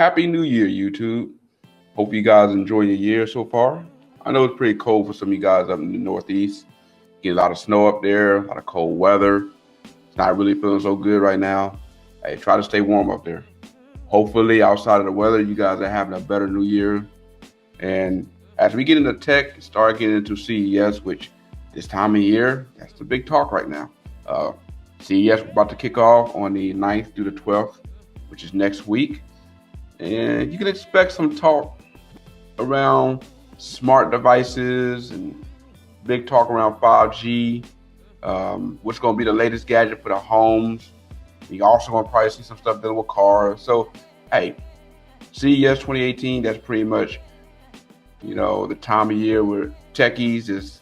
Happy New Year, YouTube. Hope you guys enjoy your year so far. I know it's pretty cold for some of you guys up in the Northeast. Get a lot of snow up there, a lot of cold weather. It's not really feeling so good right now. Hey, try to stay warm up there. Hopefully, outside of the weather, you guys are having a better New Year. And as we get into tech, start getting into CES, which this time of year, that's the big talk right now. Uh, CES about to kick off on the 9th through the 12th, which is next week. And you can expect some talk around smart devices and big talk around 5G, what's going to be the latest gadget for the homes. You also going to probably see some stuff dealing with cars. So, hey, CES 2018, that's pretty much, the time of year where techies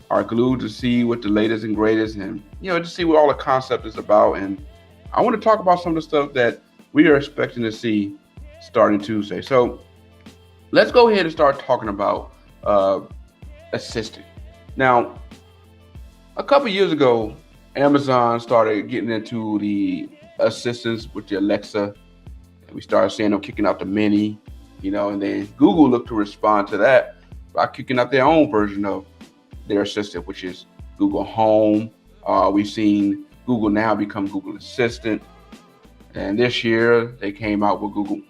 are glued to see what the latest and greatest and, to see what all the concept is about. And I want to talk about some of the stuff that we are expecting to see starting Tuesday. So let's go ahead and start talking about Assistant. Now, a couple years ago, Amazon started getting into the assistants with the Alexa. And we started seeing them kicking out the Mini, and then Google looked to respond to that by kicking out their own version of their assistant, which is Google Home. We've seen Google now become Google Assistant. And this year they came out with Google,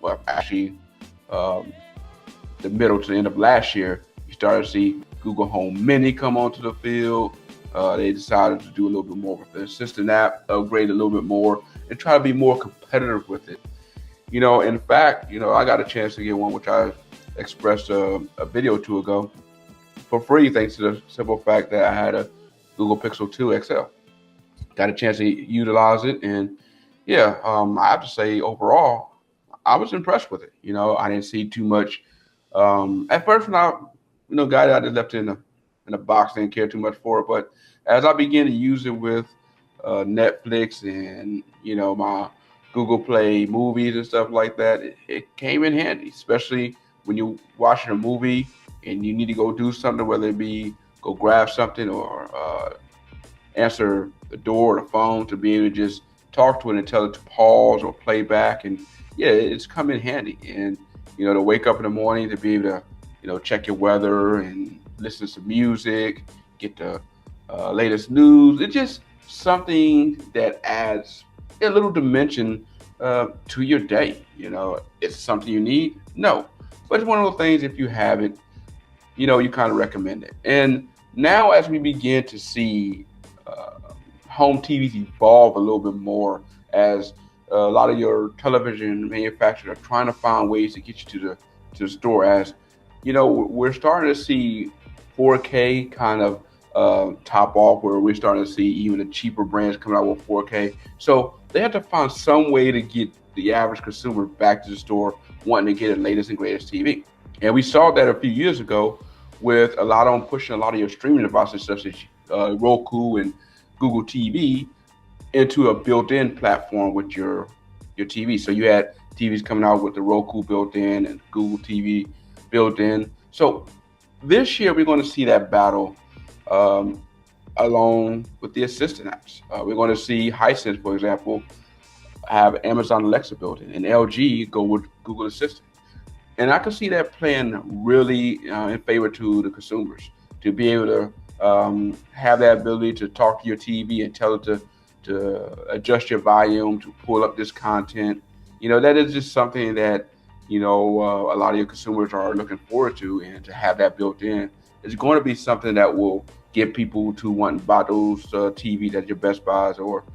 the middle to the end of last year, you started to see Google Home Mini come onto the field. They decided to do a little bit more with the Assistant app, upgrade a little bit more, and try to be more competitive with it. In fact, I got a chance to get one, which I expressed a video or two ago for free, thanks to the simple fact that I had a Google Pixel 2 XL. Got a chance to utilize it, and I have to say overall, I was impressed with it. I didn't see too much. At first, when got it, I just left it in a box, didn't care too much for it. But as I began to use it with Netflix and my Google Play movies and stuff like that, it came in handy, especially when you're watching a movie and you need to go do something, whether it be go grab something or answer the door or the phone, to be able to just talk to it and tell it to pause or play back. And it's come in handy. And to wake up in the morning, to be able to check your weather and listen to some music, get the latest news. It's just something that adds a little dimension to your day. It's something you need? No. But it's one of those things, if you have it, you kind of recommend it. And now as we begin to see home TVs evolve a little bit more, as a lot of your television manufacturers are trying to find ways to get you to the store. As we're starting to see 4K kind of top off, where we're starting to see even the cheaper brands coming out with 4K. So they have to find some way to get the average consumer back to the store wanting to get the latest and greatest TV. And we saw that a few years ago with a lot of them pushing a lot of your streaming devices, such as Roku and Google TV, into a built-in platform with your TV. So you had TVs coming out with the Roku built-in and Google TV built-in. So this year we're going to see that battle along with the assistant apps. We're going to see Hisense, for example, have Amazon Alexa built-in, and LG go with Google Assistant. And I can see that playing really in favor to the consumers, to be able to have that ability to talk to your TV and tell it to adjust your volume, to pull up this content. That is just something that, a lot of your consumers are looking forward to, and to have that built in is going to be something that will get people to want to buy those TVs at your Best Buys or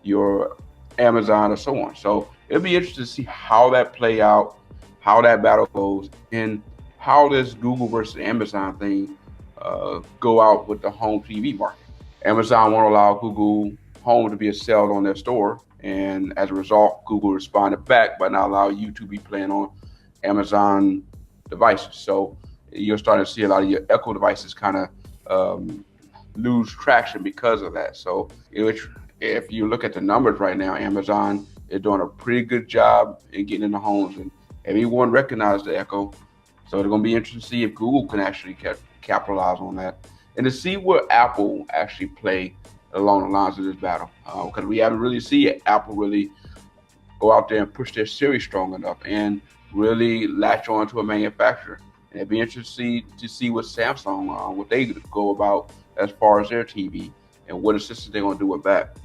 your Amazon or so on. So it'll be interesting to see how that play out, how that battle goes, and how this Google versus Amazon thing go out with the home TV market. Amazon won't allow Google Home to be sold on their store, and as a result, Google responded back by not allowing you to be playing on Amazon devices. So you're starting to see a lot of your Echo devices kind of lose traction because of that. So if you look at the numbers right now, Amazon is doing a pretty good job in getting in the homes, and everyone recognized the Echo. So it's going to be interesting to see if Google can actually capitalize on that, and to see where Apple actually play along the lines of this battle, because we haven't really seen Apple really go out there and push their series strong enough. And really latch on to a manufacturer. And it'd be interesting to see what Samsung, what they go about as far as their TV and what assistance they're going to do with that.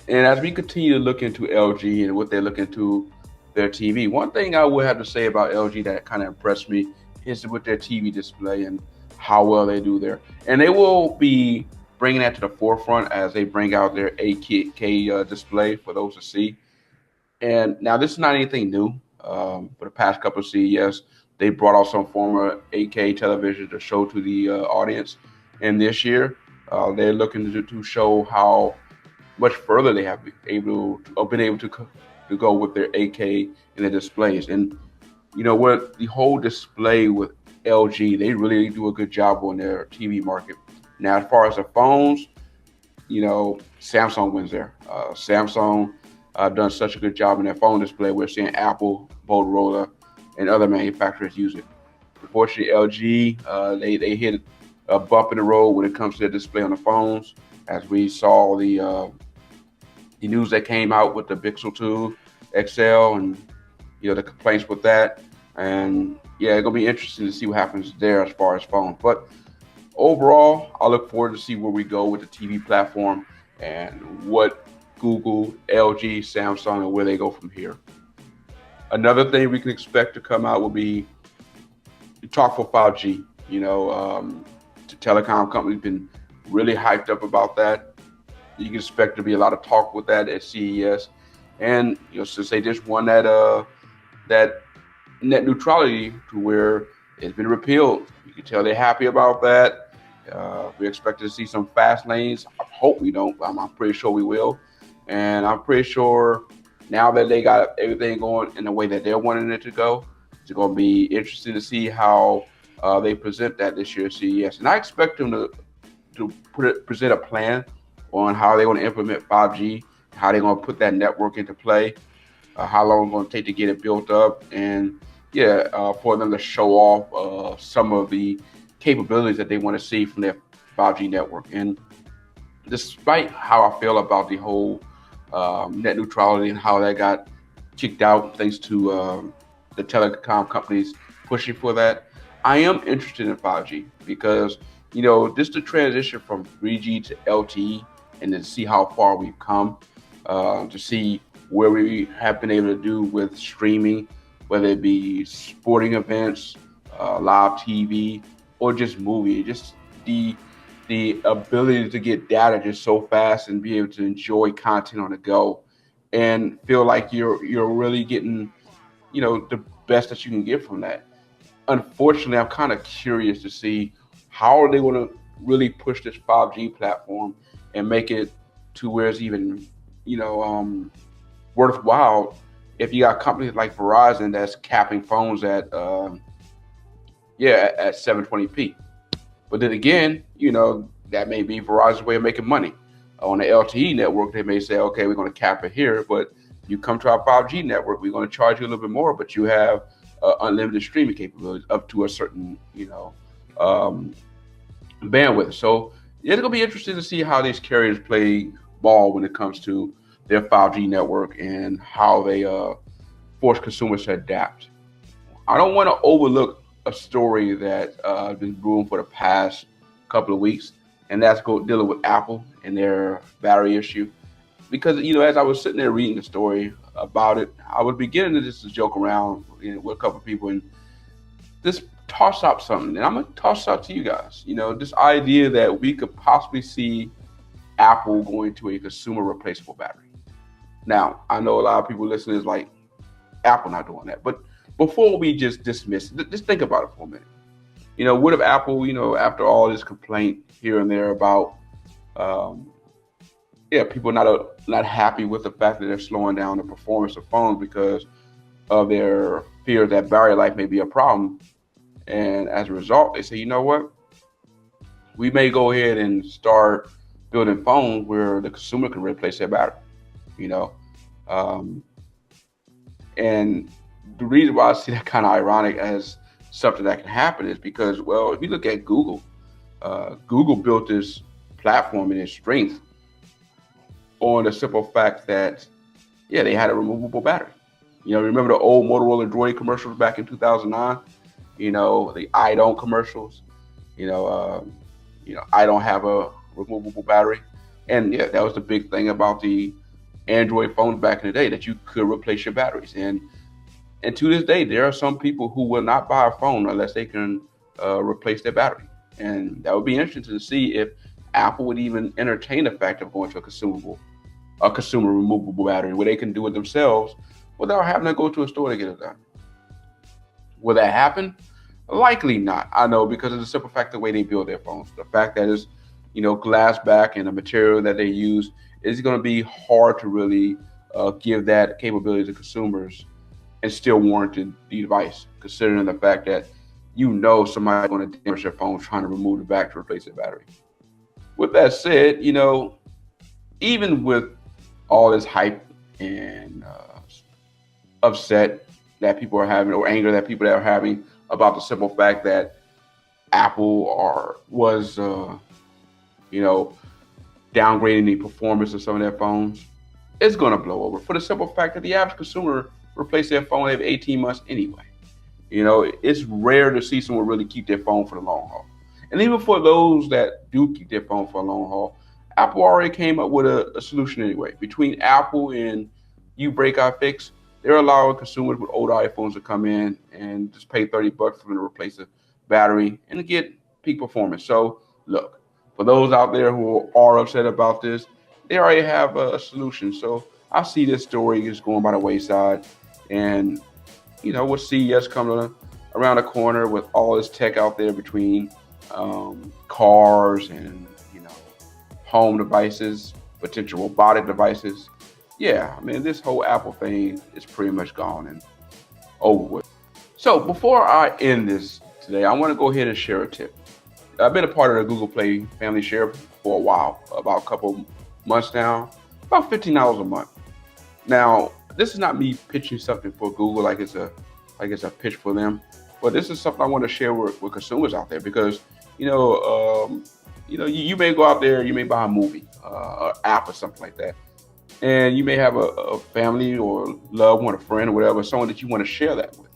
And as we continue to look into LG and what they're looking to their TV, one thing I would have to say about LG that kind of impressed me is with their TV display and how well they do there. And they will be bringing that to the forefront as they bring out their 8K display for those to see. And now this is not anything new. For the past couple of CES, they brought out some form of 8K television to show to the audience. And this year, they're looking to show how much further they have been able to go with their 8K in the displays. And you know what, the whole display with LG, they really do a good job on their TV market. Now, as far as the phones, Samsung wins there. Samsung done such a good job in their phone display. We're seeing Apple, Motorola, and other manufacturers use it. Unfortunately, LG, they hit a bump in the road when it comes to their display on the phones, as we saw the news that came out with the Pixel 2 XL and the complaints with that. And yeah, it's gonna be interesting to see what happens there as far as phones. But overall, I look forward to see where we go with the TV platform and what Google, LG, Samsung, and where they go from here. Another thing we can expect to come out will be talk for 5G. The telecom company's been really hyped up about that. You can expect to be a lot of talk with that at CES. And since they just won that net neutrality to where it's been repealed, you can tell they're happy about that. We expect to see some fast lanes. I hope we don't. I'm pretty sure we will. And I'm pretty sure now that they got everything going in the way that they're wanting it to go, it's going to be interesting to see how they present that this year at CES. And I expect them to present a plan on how they're going to implement 5G, how they're going to put that network into play, how long it's going to take to get it built up, and for them to show off some of the capabilities that they want to see from their 5G network. And despite how I feel about the whole net neutrality and how that got kicked out thanks to the telecom companies pushing for that, I am interested in 5G because just the transition from 3G to LTE and to see how far we've come, to see where we have been able to do with streaming, whether it be sporting events, live TV, or just movie, just the ability to get data just so fast and be able to enjoy content on the go and feel like you're really getting the best that you can get from that. Unfortunately, I'm kind of curious to see how are they going to really push this 5G platform and make it to where it's even worthwhile if you got companies like Verizon that's capping phones at 720p. But then again, that may be Verizon's way of making money. On the LTE network, they may say, okay, we're going to cap it here, but you come to our 5G network, we're going to charge you a little bit more, but you have unlimited streaming capabilities up to a certain, bandwidth. So it's going to be interesting to see how these carriers play ball when it comes to their 5G network and how they force consumers to adapt. I don't want to overlook a story that has been brewing for the past couple of weeks, and that's dealing with Apple and their battery issue. Because as I was sitting there reading the story about it, I was beginning to just joke around with a couple of people and just toss out something. And I'm gonna toss out to you guys. This idea that we could possibly see Apple going to a consumer replaceable battery. Now, I know a lot of people listening is like, Apple not doing that. But before we just dismiss it, just think about it for a minute. What if Apple, after all this complaint here and there about, people not happy with the fact that they're slowing down the performance of phones because of their fear that battery life may be a problem. And as a result, they say, you know what? We may go ahead and start building phones where the consumer can replace their battery, and the reason why I see that kind of ironic as something that can happen is because, well, if you look at Google, Google built this platform and its strength on the simple fact that, they had a removable battery. Remember the old Motorola Droid commercials back in 2009? The I don't commercials. You know, uh, I don't have a removable battery, and yeah, that was the big thing about the Android phones back in the day, that you could replace your batteries. And to this day, there are some people who will not buy a phone unless they can replace their battery. And that would be interesting to see if Apple would even entertain the fact of going to a consumer removable battery where they can do it themselves without having to go to a store to get it done. Will that happen? Likely not. I know, because of the simple fact of the way they build their phones. The fact that it's, glass back, and the material that they use is going to be hard to really give that capability to consumers and still warranted the device, considering the fact that somebody's going to damage their phone trying to remove the back to replace the battery. With that said, even with all this hype and upset that people are having, or anger that people are having about the simple fact that Apple was downgrading the performance of some of their phones, it's going to blow over, for the simple fact that the average consumer replace their phone every 18 months anyway. It's rare to see someone really keep their phone for the long haul. And even for those that do keep their phone for a long haul, Apple already came up with a solution anyway. Between Apple and You Break I Fix, they're allowing consumers with older iPhones to come in and just pay $30 for them to replace the battery and to get peak performance. So look, for those out there who are upset about this, they already have a solution. So I see this story just going by the wayside. And, with CES coming around the corner with all this tech out there between cars and, home devices, potential robotic devices. Yeah, this whole Apple thing is pretty much gone and over with. So before I end this today, I want to go ahead and share a tip. I've been a part of the Google Play family share for a while, about a couple months now, about $15 a month. Now, this is not me pitching something for Google like it's a pitch for them, but this is something I want to share with consumers out there, because you may go out there, you may buy a movie, or app or something like that, and you may have a family or loved one, a friend or whatever, someone that you want to share that with,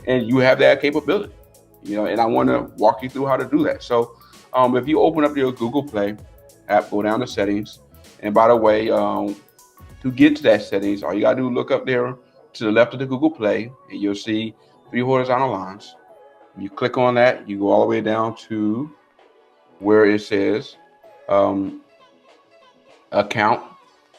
and you have that capability, and I want to walk you through how to do that. So if you open up your Google Play app, go down to settings, and by the way, to get to that settings, all you gotta do is look up there to the left of the Google Play, and you'll see 3 horizontal lines. You click on that, you go all the way down to where it says account,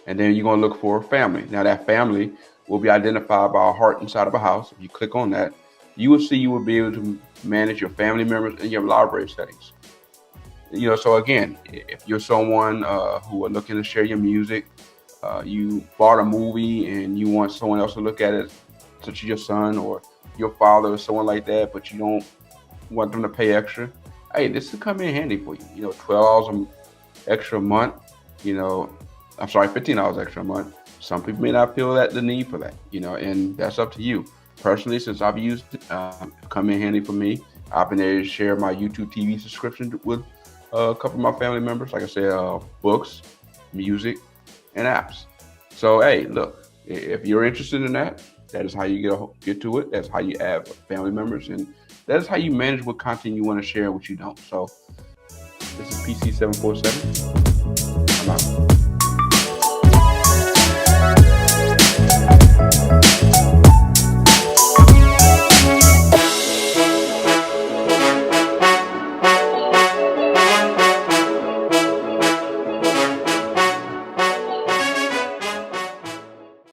and then you're going to look for family. Now that family will be identified by a heart inside of a house. If you click on that, you will see you will be able to manage your family members and your library settings. So again, if you're someone who are looking to share your music, you bought a movie and you want someone else to look at it, such as your son or your father or someone like that, but you don't want them to pay extra, hey, this will come in handy for you. $12 extra a month, $15 extra a month. Some people may not feel the need for that, and that's up to you. Personally, since I've used it, come in handy for me. I've been able to share my YouTube TV subscription with a couple of my family members, like I said, books, music, and apps. So, hey, look, if you're interested in that, that is how you get to it. That's how you add family members, and that is how you manage what content you want to share and what you don't. So, this is PC747. I'm out.